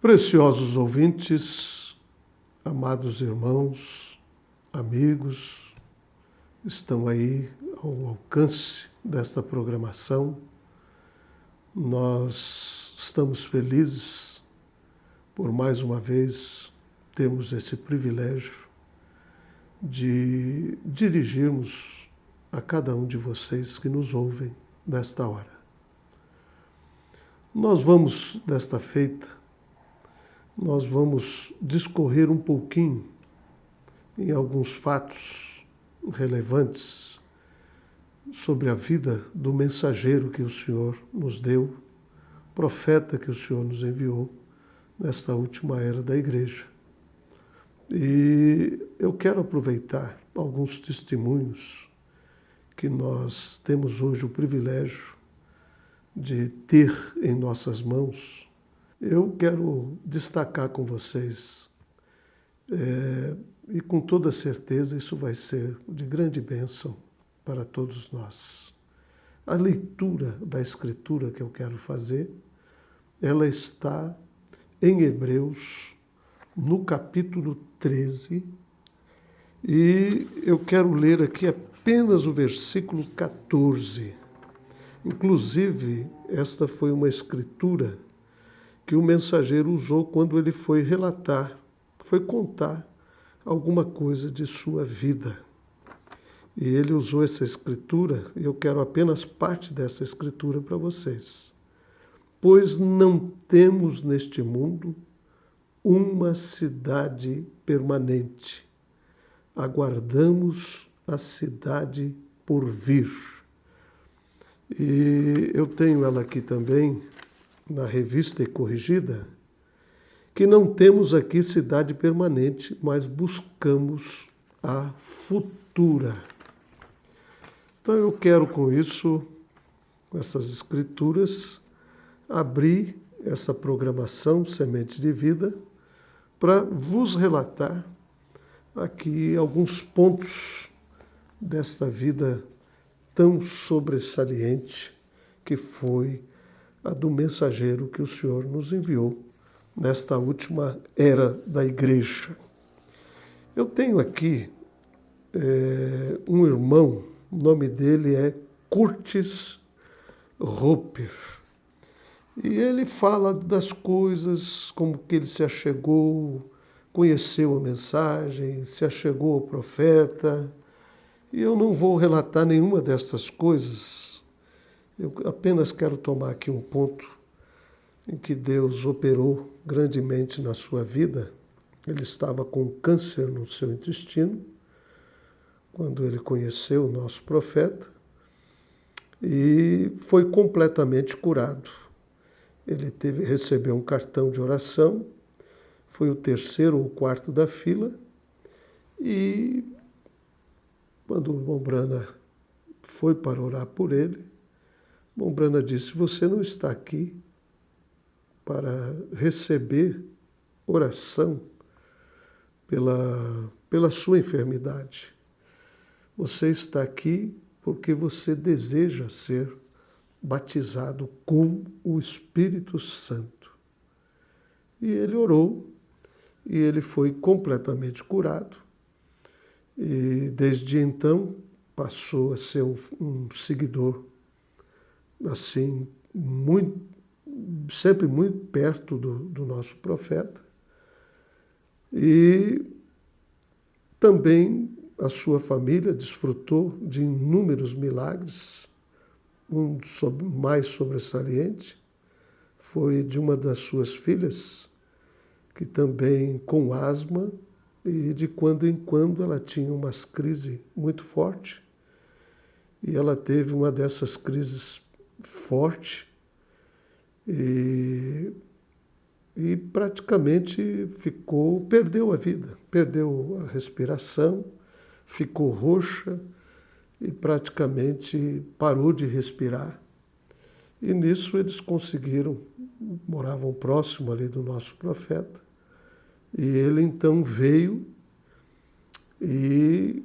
Preciosos ouvintes, amados irmãos, amigos, estão aí ao alcance desta programação. Nós estamos felizes por mais uma vez termos esse privilégio de dirigirmos a cada um de vocês que nos ouvem nesta hora. Nós vamos, desta feita, discorrer um pouquinho em alguns fatos relevantes sobre a vida do mensageiro que o Senhor nos deu, profeta que o Senhor nos enviou nesta última era da igreja. E eu quero aproveitar alguns testemunhos que nós temos hoje o privilégio de ter em nossas mãos. Eu quero destacar com vocês, e com toda certeza isso vai ser de grande bênção para todos nós. A leitura da Escritura que eu quero fazer, ela está em Hebreus, no capítulo 13, e eu quero ler aqui apenas o versículo 14. Inclusive, esta foi uma escritura que o mensageiro usou quando ele foi contar alguma coisa de sua vida. E ele usou essa escritura, e eu quero apenas parte dessa escritura para vocês. Pois não temos neste mundo uma cidade permanente. Aguardamos a cidade por vir. E eu tenho ela aqui também, na Revista e Corrigida, que não temos aqui cidade permanente, mas buscamos a futura. Então eu quero com isso, com essas escrituras, abrir essa programação Semente de Vida para vos relatar aqui alguns pontos desta vida tão sobressalente que foi a do mensageiro que o Senhor nos enviou nesta última era da igreja. Eu tenho aqui um irmão, o nome dele é Curtis Roper, e ele fala das coisas, como que ele se achegou, conheceu a mensagem, se achegou ao profeta, e eu não vou relatar nenhuma destas coisas. Eu apenas quero tomar aqui um ponto em que Deus operou grandemente na sua vida. Ele estava com câncer no seu intestino, quando ele conheceu o nosso profeta, e foi completamente curado. Ele recebeu um cartão de oração, foi o terceiro ou quarto da fila, e quando o irmão Brana foi para orar por ele, o irmão Brana disse: você não está aqui para receber oração pela sua enfermidade. Você está aqui porque você deseja ser batizado com o Espírito Santo. E ele orou, e ele foi completamente curado. E desde então passou a ser um seguidor, assim, sempre muito perto do nosso profeta. E também a sua família desfrutou de inúmeros milagres. Um mais sobressalente foi de uma das suas filhas, que também com asma, e de quando em quando ela tinha umas crises muito fortes, e ela teve uma dessas crises forte e praticamente perdeu a vida, perdeu a respiração, ficou roxa e praticamente parou de respirar. E nisso eles moravam próximo ali do nosso profeta, e ele então veio e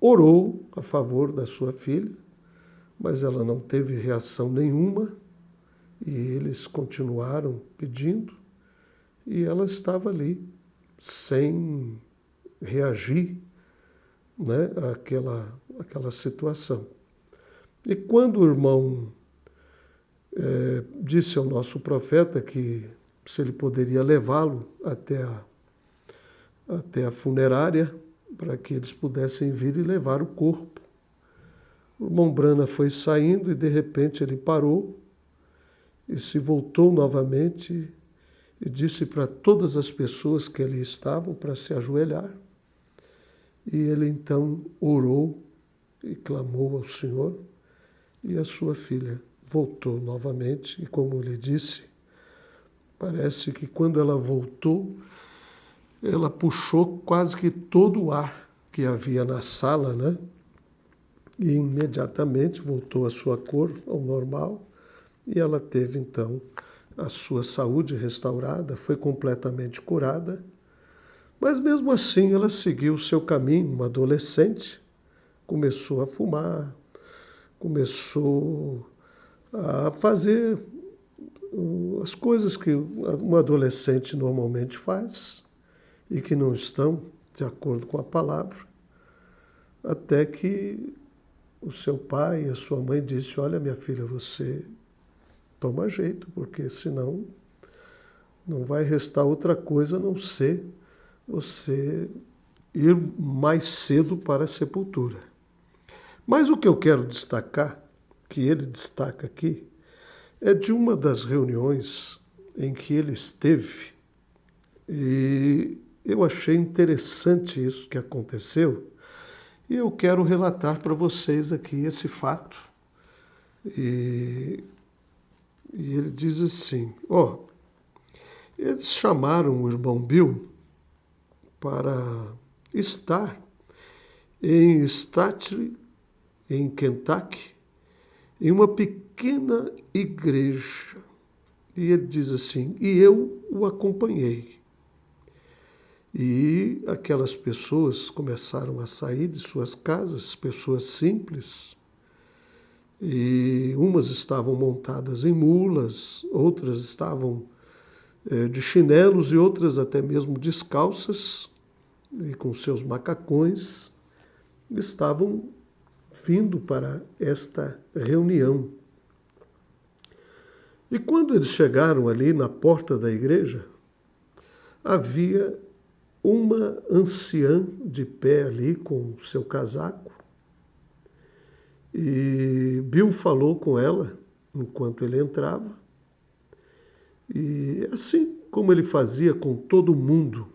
orou a favor da sua filha, mas ela não teve reação nenhuma, e eles continuaram pedindo, e ela estava ali, sem reagir, né, àquela situação. E quando o irmão disse ao nosso profeta que se ele poderia levá-lo até a funerária, para que eles pudessem vir e levar o corpo. O irmão Brana foi saindo e de repente ele parou e se voltou novamente e disse para todas as pessoas que ali estavam para se ajoelhar. E ele então orou e clamou ao Senhor, e a sua filha voltou novamente. E como lhe disse, parece que quando ela voltou, ela puxou quase que todo o ar que havia na sala, né? E imediatamente voltou a sua cor ao normal, e ela teve então a sua saúde restaurada, foi completamente curada. Mas mesmo assim ela seguiu o seu caminho, uma adolescente, começou a fumar, começou a fazer as coisas que uma adolescente normalmente faz e que não estão de acordo com a palavra, até que o seu pai e a sua mãe disse: olha, minha filha, você toma jeito, porque senão não vai restar outra coisa a não ser você ir mais cedo para a sepultura. Mas o que eu quero destacar, que ele destaca aqui, é de uma das reuniões em que ele esteve, e eu achei interessante isso que aconteceu, e eu quero relatar para vocês aqui esse fato. E ele diz assim, eles chamaram o irmão Bill para estar em Statry, em Kentucky, em uma pequena igreja. E ele diz assim, e eu o acompanhei. E aquelas pessoas começaram a sair de suas casas, pessoas simples, e umas estavam montadas em mulas, outras estavam de chinelos e outras até mesmo descalças, e com seus macacões, estavam vindo para esta reunião. E quando eles chegaram ali na porta da igreja, havia uma anciã de pé ali com o seu casaco, e Bill falou com ela enquanto ele entrava, e assim como ele fazia com todo mundo,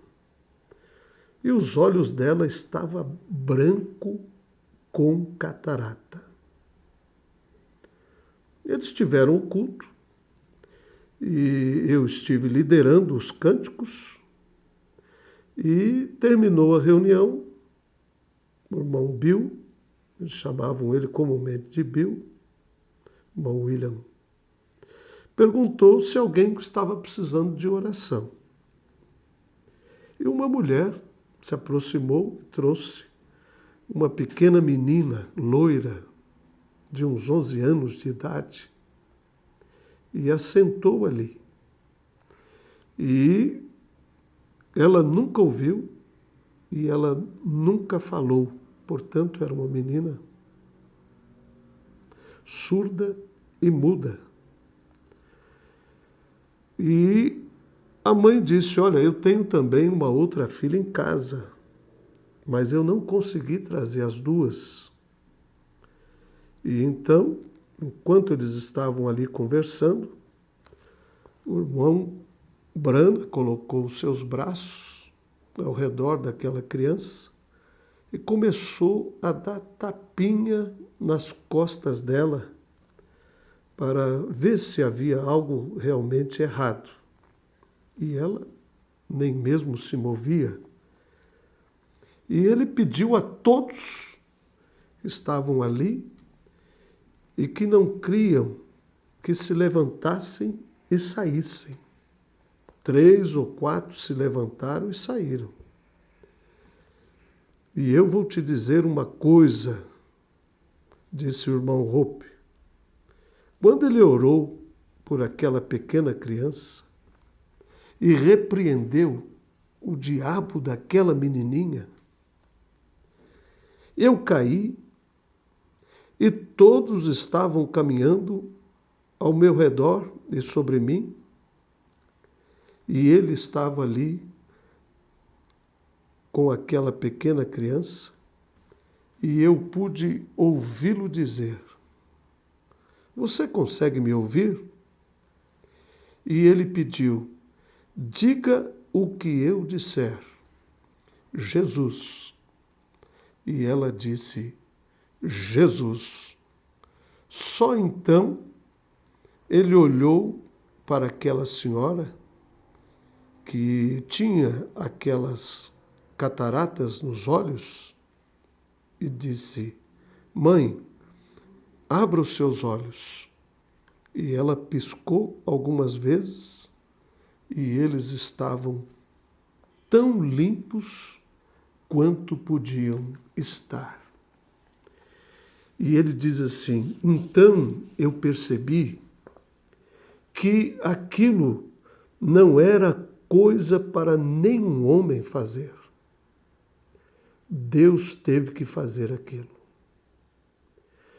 e os olhos dela estavam branco com catarata. Eles tiveram o culto, e eu estive liderando os cânticos, e terminou a reunião, o irmão Bill, eles chamavam ele comumente de Bill, o irmão William, perguntou se alguém estava precisando de oração. E uma mulher se aproximou e trouxe uma pequena menina loira, de uns 11 anos de idade, e a sentou ali. E ela nunca ouviu e ela nunca falou, portanto era uma menina surda e muda. E a mãe disse, olha, eu tenho também uma outra filha em casa, mas eu não consegui trazer as duas. E então, enquanto eles estavam ali conversando, o irmão Brana colocou os seus braços ao redor daquela criança e começou a dar tapinha nas costas dela para ver se havia algo realmente errado. E ela nem mesmo se movia. E ele pediu a todos que estavam ali e que não criam que se levantassem e saíssem. 3 ou 4 se levantaram e saíram. E eu vou te dizer uma coisa, disse o irmão Hope. Quando ele orou por aquela pequena criança, e repreendeu o diabo daquela menininha. Eu caí e todos estavam caminhando ao meu redor e sobre mim, e ele estava ali com aquela pequena criança, e eu pude ouvi-lo dizer: "Você consegue me ouvir?" E ele pediu: "Diga o que eu disser, Jesus." E ela disse: "Jesus." Só então ele olhou para aquela senhora que tinha aquelas cataratas nos olhos e disse: "Mãe, abra os seus olhos." E ela piscou algumas vezes e eles estavam tão limpos quanto podiam estar. E ele diz assim: "Então eu percebi que aquilo não era coisa para nenhum homem fazer. Deus teve que fazer aquilo."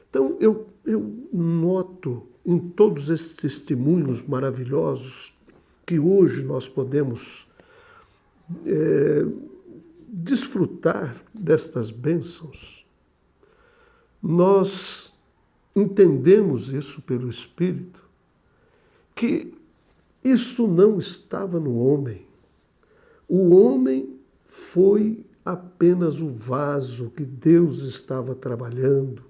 Então eu noto em todos esses testemunhos maravilhosos que hoje nós podemos desfrutar destas bênçãos, nós entendemos isso pelo Espírito, que isso não estava no homem. O homem foi apenas o vaso que Deus estava trabalhando,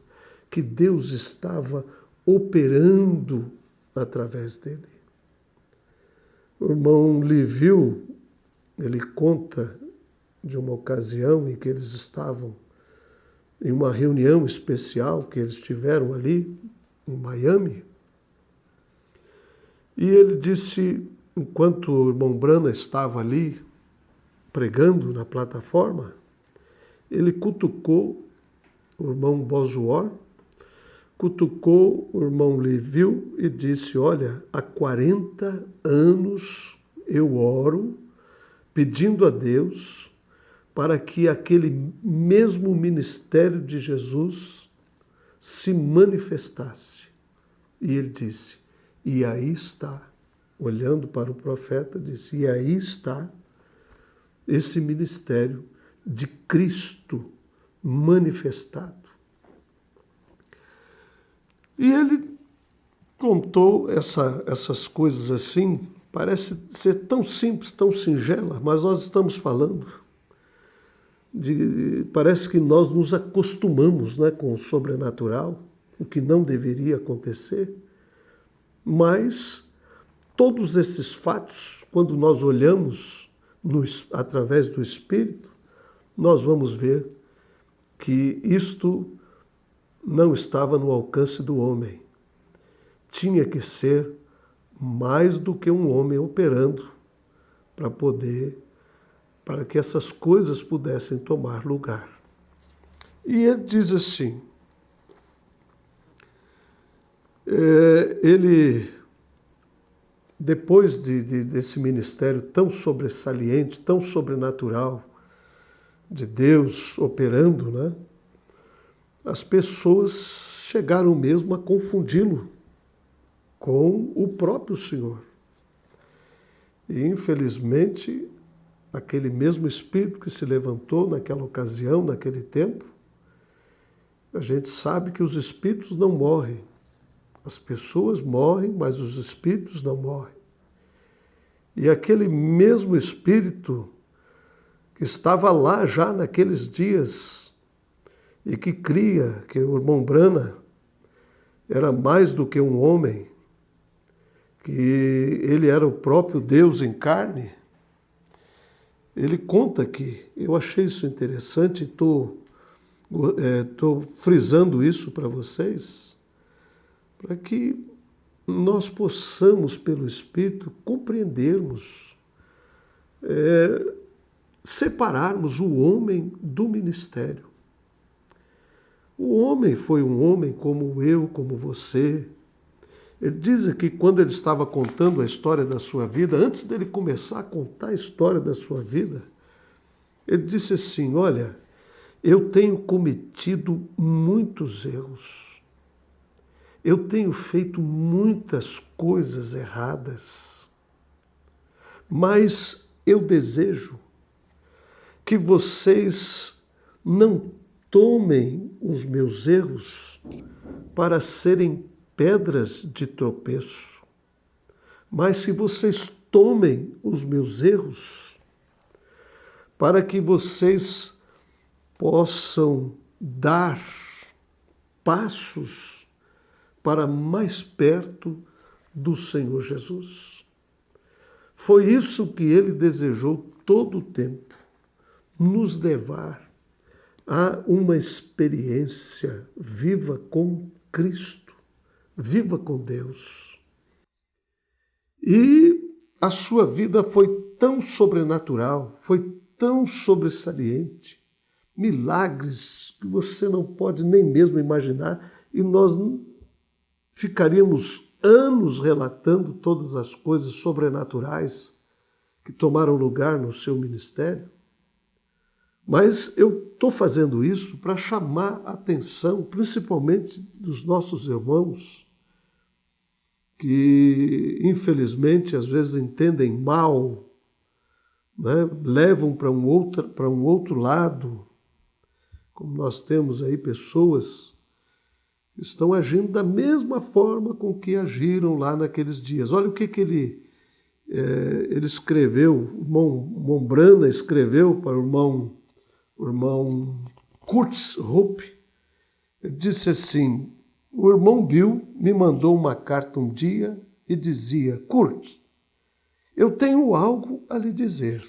que Deus estava operando através dele. O irmão Liviu, ele conta de uma ocasião em que eles estavam em uma reunião especial que eles tiveram ali em Miami. E ele disse, enquanto o irmão Brana estava ali pregando na plataforma, ele cutucou o irmão Bozuor, cutucou o irmão Liviu e disse: "Olha, há 40 anos eu oro pedindo a Deus para que aquele mesmo ministério de Jesus se manifestasse." E ele disse: "E aí está." Olhando para o profeta, disse: "E aí está esse ministério de Cristo manifestado." E ele contou essas coisas assim, parece ser tão simples, tão singela, mas nós estamos falando parece que nós nos acostumamos, né, com o sobrenatural, o que não deveria acontecer, mas todos esses fatos, quando nós olhamos através do Espírito, nós vamos ver que isto não estava no alcance do homem. Tinha que ser mais do que um homem operando para que essas coisas pudessem tomar lugar. E ele diz assim, depois desse ministério tão sobressalente, tão sobrenatural, de Deus operando, né? As pessoas chegaram mesmo a confundi-lo com o próprio Senhor. E, infelizmente, aquele mesmo Espírito que se levantou naquela ocasião, naquele tempo, a gente sabe que os Espíritos não morrem. As pessoas morrem, mas os Espíritos não morrem. E aquele mesmo Espírito que estava lá já naqueles dias e que cria que o irmão Brana era mais do que um homem, que ele era o próprio Deus em carne, ele conta que, eu achei isso interessante, estou frisando isso para vocês, para que nós possamos, pelo Espírito, compreendermos, separarmos o homem do ministério. O homem foi um homem como eu, como você, Ele diz aqui, quando ele estava contando a história da sua vida, antes dele começar a contar a história da sua vida, ele disse assim: olha, eu tenho cometido muitos erros, eu tenho feito muitas coisas erradas, mas eu desejo que vocês não tomem os meus erros para serem pedras de tropeço, mas que vocês tomem os meus erros para que vocês possam dar passos para mais perto do Senhor Jesus. Foi isso que ele desejou todo o tempo, nos levar a uma experiência viva com Cristo, viva com Deus. E a sua vida foi tão sobrenatural, foi tão sobressaliente, milagres que você não pode nem mesmo imaginar, e nós ficaríamos anos relatando todas as coisas sobrenaturais que tomaram lugar no seu ministério. Mas eu estou fazendo isso para chamar a atenção, principalmente dos nossos irmãos, que infelizmente às vezes entendem mal, né? Levam para um outro lado, como nós temos aí pessoas que estão agindo da mesma forma com que agiram lá naqueles dias. Olha o que ele escreveu, o irmão Mombrana escreveu para o irmão Kurtz Rupp. Ele disse assim: o irmão Bill me mandou uma carta um dia e dizia: Kurtz, eu tenho algo a lhe dizer.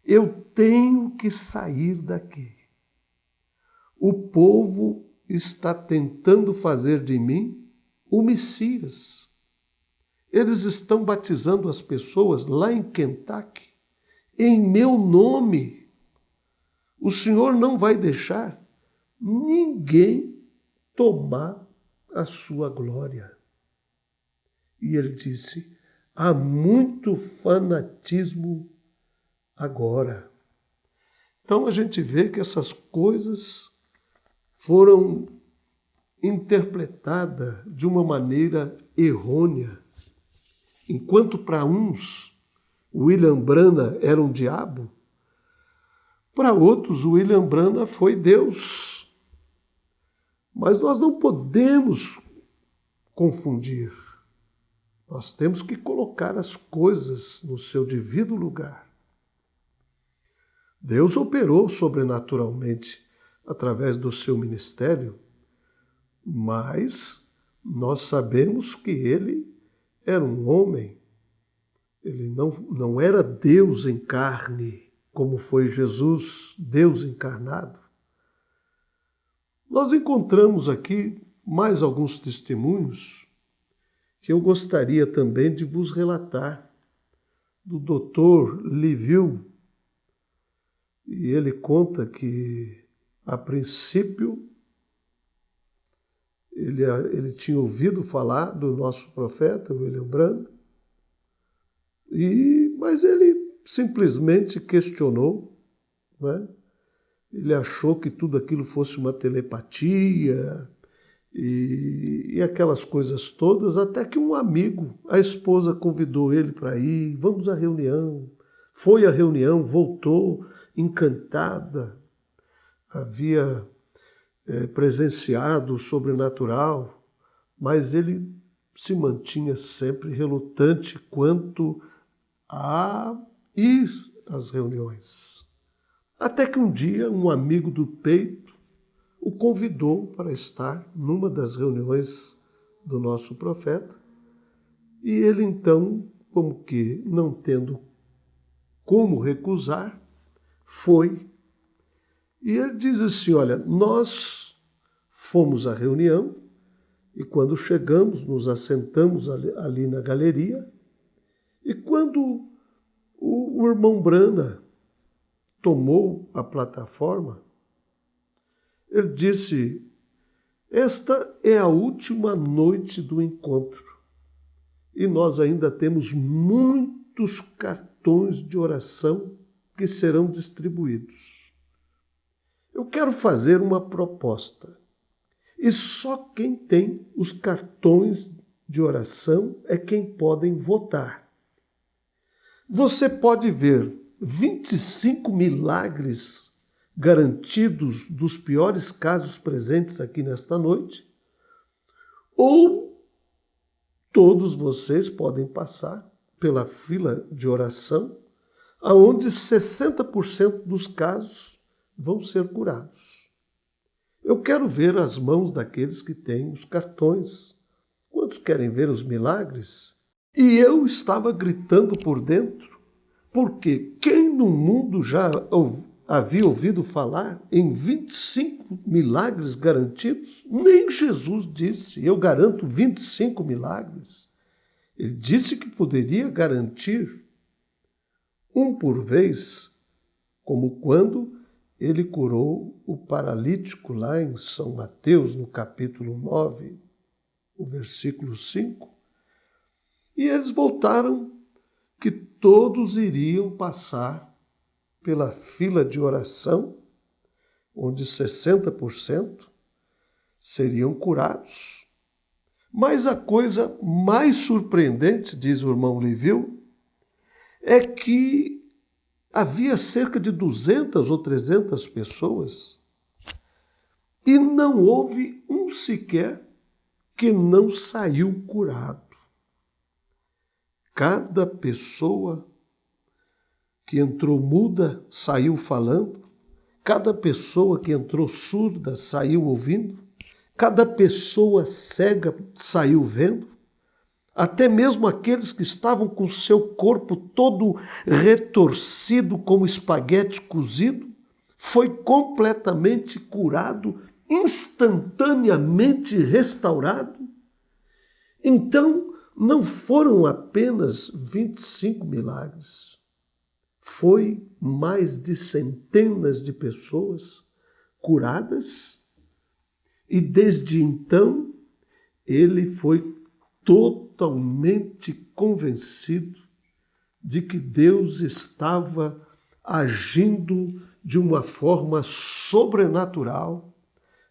Eu tenho que sair daqui. O povo está tentando fazer de mim o Messias. Eles estão batizando as pessoas lá em Kentucky em meu nome. O Senhor não vai deixar ninguém tomar a sua glória. E ele disse: há muito fanatismo agora. Então a gente vê que essas coisas foram interpretadas de uma maneira errônea. Enquanto para uns William Branham era um diabo, para outros William Branham foi Deus. Mas nós não podemos confundir. Nós temos que colocar as coisas no seu devido lugar. Deus operou sobrenaturalmente através do seu ministério, mas nós sabemos que ele era um homem. Ele não era Deus em carne, como foi Jesus, Deus encarnado. Nós encontramos aqui mais alguns testemunhos que eu gostaria também de vos relatar, do Dr. Liville. E ele conta que, a princípio, ele tinha ouvido falar do nosso profeta, William Branham, mas ele simplesmente questionou, né? Ele achou que tudo aquilo fosse uma telepatia e aquelas coisas todas, até que um amigo, a esposa convidou ele para ir, vamos à reunião. Foi à reunião, voltou encantada, havia presenciado o sobrenatural, mas ele se mantinha sempre relutante quanto a ir às reuniões. Até que um dia um amigo do peito o convidou para estar numa das reuniões do nosso profeta, e ele então, como que não tendo como recusar, foi. E ele diz assim: olha, nós fomos à reunião e quando chegamos, nos assentamos ali na galeria, e quando o irmão Branham tomou a plataforma, ele disse Esta é a última noite do encontro e nós ainda temos muitos cartões de oração que serão distribuídos. Eu quero fazer uma proposta e só quem tem os cartões de oração é quem podem votar. Você pode ver 25 milagres garantidos dos piores casos presentes aqui nesta noite, ou todos vocês podem passar pela fila de oração, aonde 60% dos casos vão ser curados. Eu quero ver as mãos daqueles que têm os cartões. Quantos querem ver os milagres? E eu estava gritando por dentro, porque quem no mundo já havia ouvido falar em 25 milagres garantidos? Nem Jesus disse, eu garanto 25 milagres. Ele disse que poderia garantir um por vez, como quando ele curou o paralítico lá em São Mateus, no capítulo 9, o versículo 5. E eles voltaram que todos iriam passar pela fila de oração, onde 60% seriam curados. Mas a coisa mais surpreendente, diz o irmão Livio, é que havia cerca de 200 ou 300 pessoas e não houve um sequer que não saiu curado. Cada pessoa que entrou muda saiu falando, cada pessoa que entrou surda saiu ouvindo, cada pessoa cega saiu vendo, até mesmo aqueles que estavam com seu corpo todo retorcido como espaguete cozido, foi completamente curado, instantaneamente restaurado. Então, não foram apenas 25 milagres. Foi mais de centenas de pessoas curadas e desde então ele foi totalmente convencido de que Deus estava agindo de uma forma sobrenatural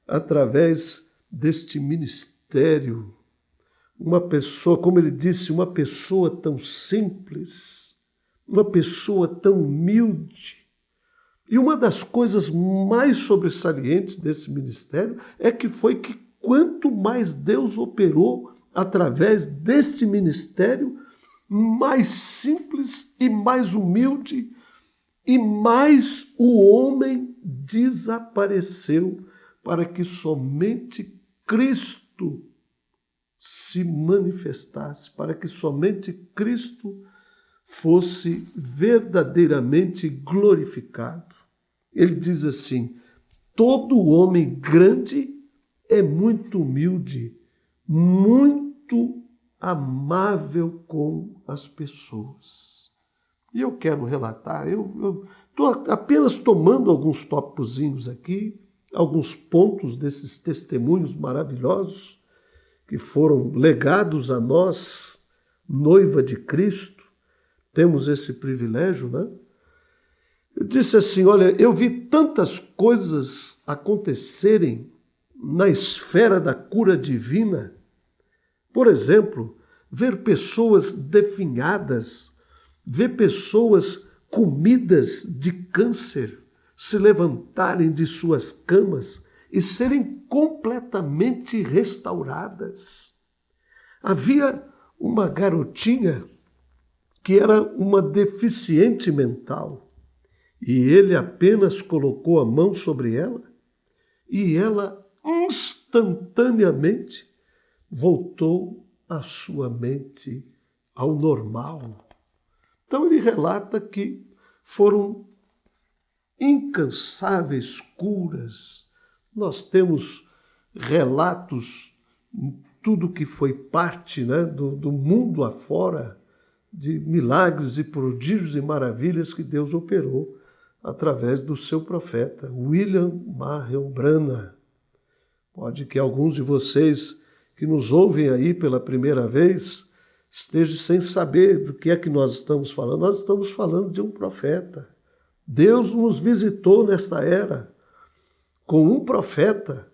através deste ministério. Uma pessoa, como ele disse, uma pessoa tão simples, uma pessoa tão humilde. E uma das coisas mais sobressalientes desse ministério é que foi que quanto mais Deus operou através deste ministério, mais simples e mais humilde, e mais o homem desapareceu para que somente Cristo se manifestasse, para que somente Cristo fosse verdadeiramente glorificado. Ele diz assim: todo homem grande é muito humilde, muito amável com as pessoas. E eu quero relatar, eu estou apenas tomando alguns tópicozinhos aqui, alguns pontos desses testemunhos maravilhosos que foram legados a nós, noiva de Cristo. Temos esse privilégio, né? Eu disse assim, olha, eu vi tantas coisas acontecerem na esfera da cura divina. Por exemplo, ver pessoas definhadas, ver pessoas comidas de câncer se levantarem de suas camas e serem completamente restauradas. Havia uma garotinha que era uma deficiente mental e ele apenas colocou a mão sobre ela e ela instantaneamente voltou a sua mente ao normal. Então ele relata que foram incansáveis curas. Nós temos relatos, tudo que foi parte, né, do mundo afora, de milagres e prodígios e maravilhas que Deus operou através do seu profeta, William Marion Branham. Pode que alguns de vocês que nos ouvem aí pela primeira vez estejam sem saber do que é que nós estamos falando. Nós estamos falando de um profeta. Deus nos visitou nesta era com um profeta.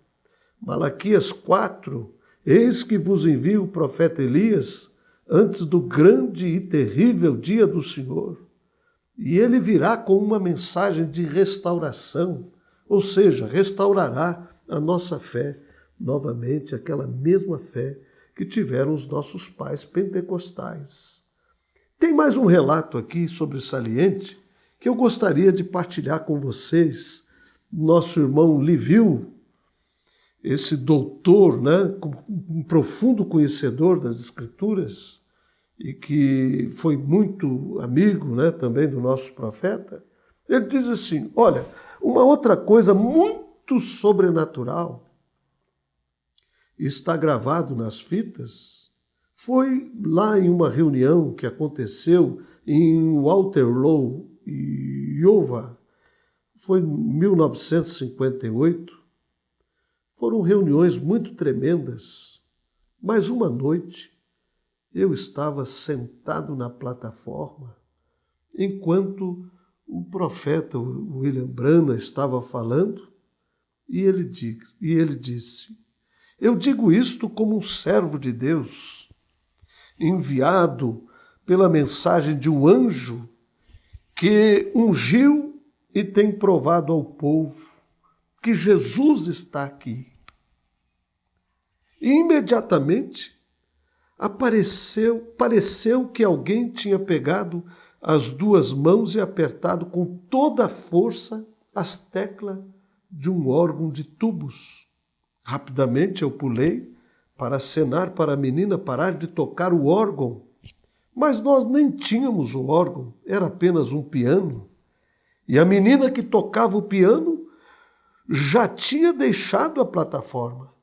Malaquias 4, eis que vos envio o profeta Elias antes do grande e terrível dia do Senhor. E ele virá com uma mensagem de restauração, ou seja, restaurará a nossa fé, novamente aquela mesma fé que tiveram os nossos pais pentecostais. Tem mais um relato aqui sobre Saliente que eu gostaria de partilhar com vocês. Nosso irmão Liviu, esse doutor, né, um profundo conhecedor das Escrituras e que foi muito amigo, né, também do nosso profeta, ele diz assim, olha, uma outra coisa muito sobrenatural está gravado nas fitas, foi lá em uma reunião que aconteceu em Waterloo, Iowa, foi em 1958. Foram reuniões muito tremendas, mas uma noite eu estava sentado na plataforma enquanto o profeta William Branham estava falando e ele disse, eu digo isto como um servo de Deus, enviado pela mensagem de um anjo que ungiu e tem provado ao povo que Jesus está aqui. E imediatamente pareceu que alguém tinha pegado as duas mãos e apertado com toda a força as teclas de um órgão de tubos. Rapidamente eu pulei para acenar para a menina parar de tocar o órgão. Mas nós nem tínhamos o órgão, era apenas um piano. E a menina que tocava o piano já tinha deixado a plataforma.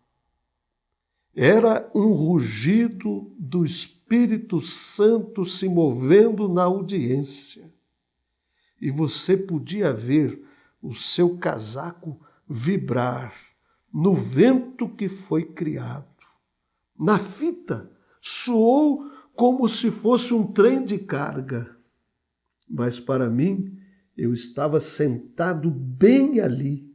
Era um rugido do Espírito Santo se movendo na audiência. E você podia ver o seu casaco vibrar no vento que foi criado. Na fita, soou como se fosse um trem de carga. Mas para mim, eu estava sentado bem ali.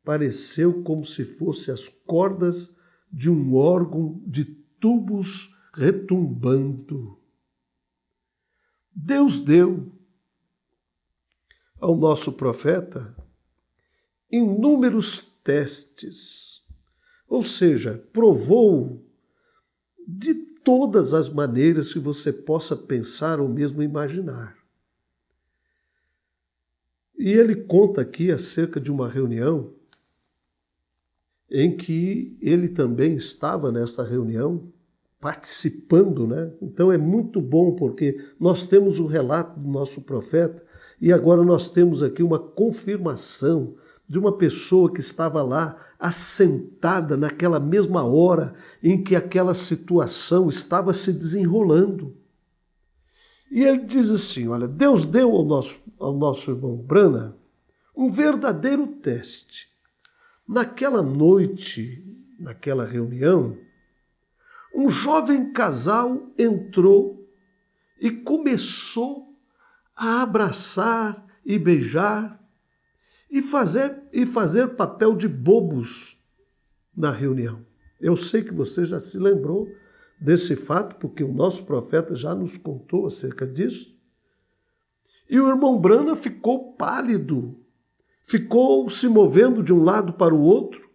Pareceu como se fossem as cordas de um órgão de tubos retumbando. Deus deu ao nosso profeta inúmeros testes, ou seja, provou de todas as maneiras que você possa pensar ou mesmo imaginar. E ele conta aqui acerca de uma reunião em que ele também estava nessa reunião, participando, né? Então é muito bom porque nós temos o relato do nosso profeta e agora nós temos aqui uma confirmação de uma pessoa que estava lá assentada naquela mesma hora em que aquela situação estava se desenrolando. E ele diz assim, olha, Deus deu ao nosso irmão Branham um verdadeiro teste. Naquela noite, naquela reunião, um jovem casal entrou e começou a abraçar e beijar e fazer papel de bobos na reunião. Eu sei que você já se lembrou desse fato, porque o nosso profeta já nos contou acerca disso. E o irmão Branham ficou pálido, ficou se movendo de um lado para o outro,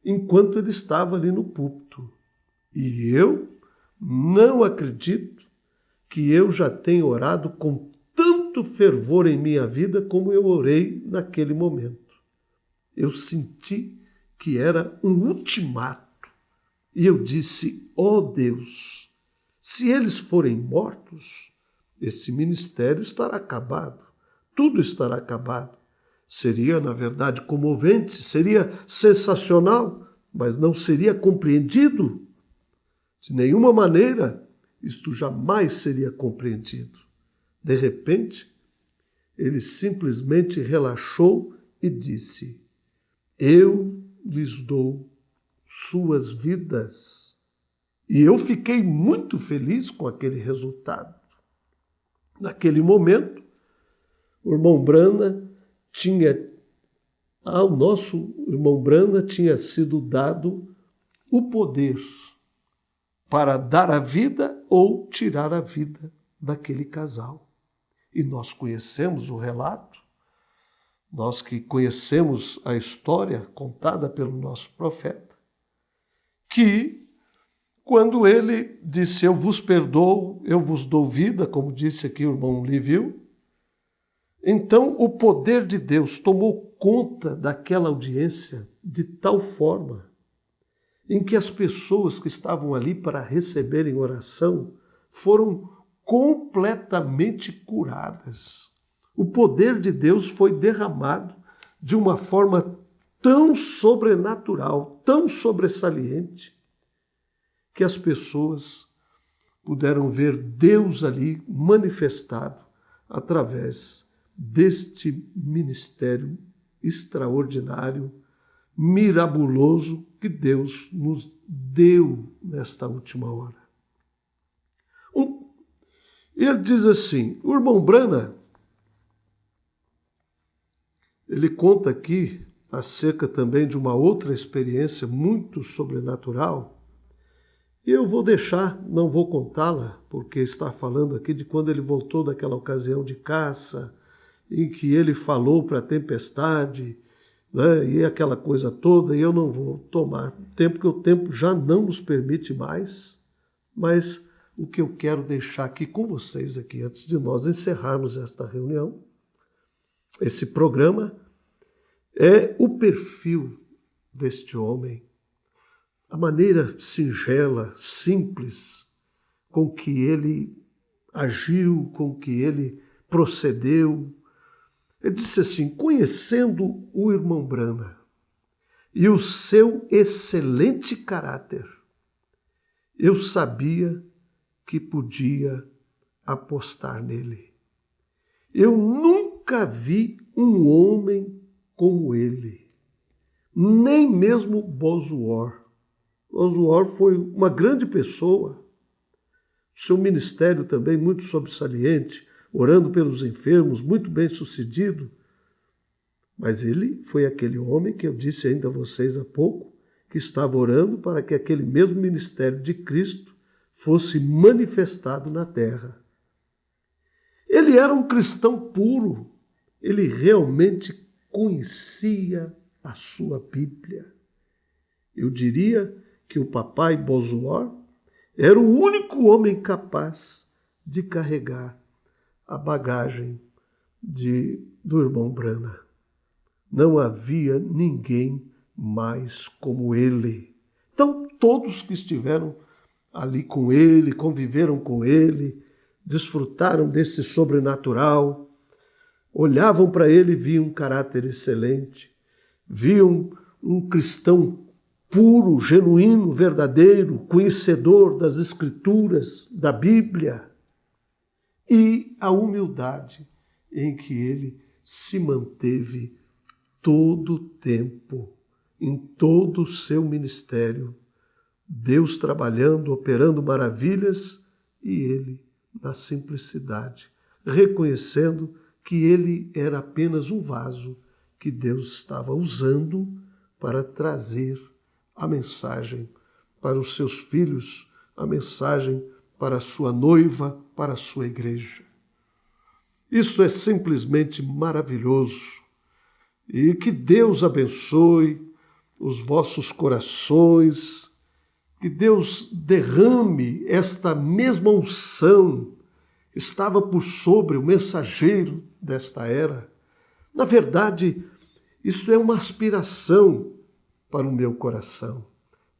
enquanto ele estava ali no púlpito. E eu não acredito que eu já tenha orado com tanto fervor em minha vida como eu orei naquele momento. Eu senti que era um ultimato. E eu disse, ó Deus, se eles forem mortos, esse ministério estará acabado. Tudo estará acabado. Seria, na verdade, comovente, seria sensacional, mas não seria compreendido. De nenhuma maneira, isto jamais seria compreendido. De repente, ele simplesmente relaxou e disse, eu lhes dou suas vidas. E eu fiquei muito feliz com aquele resultado. Naquele momento, o irmão Brana ao nosso irmão Brana tinha sido dado o poder para dar a vida ou tirar a vida daquele casal. E nós conhecemos o relato, nós que conhecemos a história contada pelo nosso profeta, que quando ele disse, eu vos perdoo, eu vos dou vida, como disse aqui o irmão Livio, então o poder de Deus tomou conta daquela audiência de tal forma em que as pessoas que estavam ali para receberem oração foram completamente curadas. O poder de Deus foi derramado de uma forma tão sobrenatural, tão sobressaliente, que as pessoas puderam ver Deus ali manifestado através deste ministério extraordinário, mirabuloso que Deus nos deu nesta última hora. Ele diz assim, o irmão Brana, ele conta aqui acerca também de uma outra experiência muito sobrenatural, e eu vou deixar, não vou contá-la, porque está falando aqui de quando ele voltou daquela ocasião de caça, em que ele falou para a tempestade, né, e aquela coisa toda, e eu não vou tomar tempo, porque o tempo já não nos permite mais, mas o que eu quero deixar aqui com vocês, aqui, antes de nós encerrarmos esta reunião, esse programa, é o perfil deste homem, a maneira singela, simples, com que ele agiu, com que ele procedeu. Ele disse assim, conhecendo o irmão Brana e o seu excelente caráter, eu sabia que podia apostar nele. Eu nunca vi um homem como ele, nem mesmo Bossuet. Bossuet foi uma grande pessoa, seu ministério também muito sobressalente, orando pelos enfermos, muito bem sucedido. Mas ele foi aquele homem que eu disse ainda a vocês há pouco, que estava orando para que aquele mesmo ministério de Cristo fosse manifestado na terra. Ele era um cristão puro, ele realmente conhecia a sua Bíblia. Eu diria que o papai Bossuet era o único homem capaz de carregar a bagagem do irmão Brana. Não havia ninguém mais como ele. Então, todos que estiveram ali com ele, conviveram com ele, desfrutaram desse sobrenatural, olhavam para ele e viam um caráter excelente, viam um cristão puro, genuíno, verdadeiro, conhecedor das Escrituras, da Bíblia, e a humildade em que ele se manteve todo o tempo, em todo o seu ministério, Deus trabalhando, operando maravilhas, e ele na simplicidade, reconhecendo que ele era apenas um vaso que Deus estava usando para trazer a mensagem para os seus filhos, a mensagem para a sua noiva, para a sua igreja. Isso é simplesmente maravilhoso. E que Deus abençoe os vossos corações, que Deus derrame esta mesma unção. Estava por sobre o mensageiro desta era. Na verdade, isso é uma aspiração para o meu coração.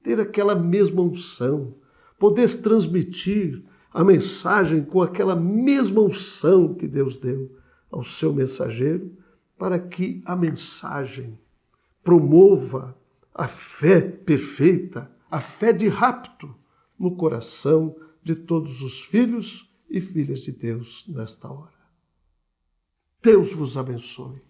Ter aquela mesma unção, poder transmitir a mensagem com aquela mesma unção que Deus deu ao seu mensageiro, para que a mensagem promova a fé perfeita, a fé de rapto no coração de todos os filhos e filhas de Deus nesta hora. Deus vos abençoe.